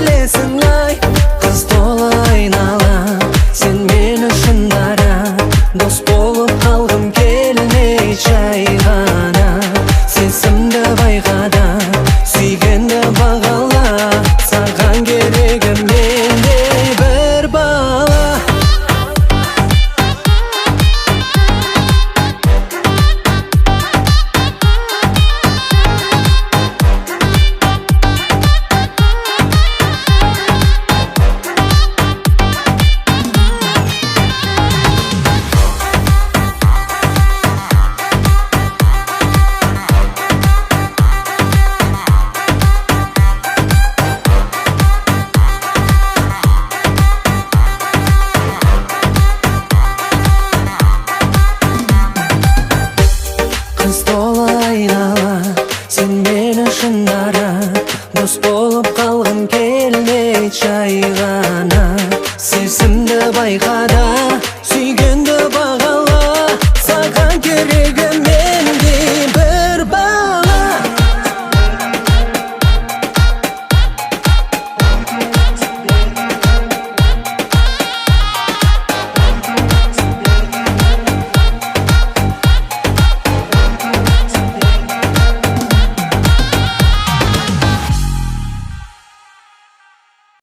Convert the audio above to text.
келесің ай. Қыз толы айнала, сен мені шындара. Дос болып қалғым келмей жай ғана. Сезімді байқада, сүйгенді бағала. Саған керегім мендей бір бала. Қыз толы айнала, сен мені шындара. Дос болып қалғым келмей жай